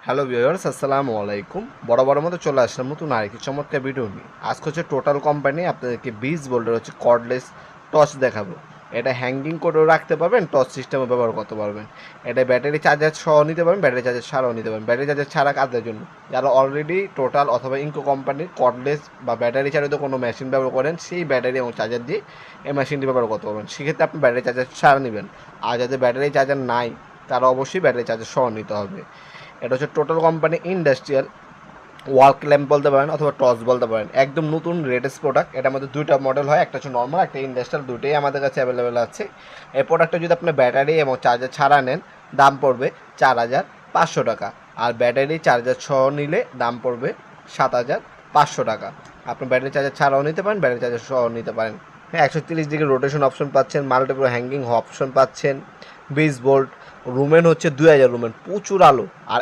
Hello viewers, আসসালামু আলাইকুম। বরাবরের মতো চলে আসলাম নতুন আরেকটি চমৎকার ভিডিও নিয়ে। আজকে হচ্ছে টোটাল কোম্পানি আপনাদেরকে 20 ভোল্টের হচ্ছে কর্ডলেস টর্চ দেখাবো। এটা হ্যাঙ্গিং করেও রাখতে পারবেন, টর্চ সিস্টেমে ব্যবহার করতে পারবেন। এটা ব্যাটারি চার্জার সহ নিতে পারবেন, ব্যাটারি চার্জার ছাড়াও নিতে পারবেন। ব্যাটারি চার্জার ছাড়া কাজের জন্য যারা অলরেডি টোটাল অথবা ইনকো কোম্পানির কর্ডলেস বা ব্যাটারি চালিত কোনো মেশিন ব্যবহার করেন, সেই ব্যাটারি এবং চার্জার দিয়ে এই মেশিনটি ব্যবহার করতে পারবেন। সেক্ষেত্রে আপনি ব্যাটারি চার্জার ছাড়া নেবেন। আর যাদের ব্যাটারি চার্জার নাই তারা অবশ্যই ব্যাটারি চার্জার সহ নিতে হবে। এটা হচ্ছে টোটাল কোম্পানি ইন্ডাস্ট্রিয়াল ওয়াল ল্যাম্প বলতে পারেন অথবা টর্চ বলতে পারেন। একদম নতুন লেটেস্ট প্রোডাক্ট। এটার মধ্যে দুইটা মডেল হয়, একটা হচ্ছে নর্মাল, একটা ইন্ডাস্ট্রিয়াল। দুটোই আমাদের কাছে অ্যাভেলেবেল আছে। এই প্রোডাক্টটা যদি আপনি ব্যাটারি এবং চার্জার ছাড়া নেন, দাম পড়বে 4,500 টাকা। আর ব্যাটারি চার্জার সহ নিলে দাম পড়বে 7,500 টাকা। আপনি ব্যাটারি চার্জার ছাড়াও নিতে পারেন, ব্যাটারি চার্জার সহ নিতে পারেন। হ্যাঁ, 130 ডিগ্রি রোটেশন অপশন পাচ্ছেন, মাল্টিপল হ্যাঙ্গিং অপশন পাচ্ছেন, 20 ভোল্ট। রুমেন হচ্ছে 2000 রুমেন, প্রচুর আলো। আর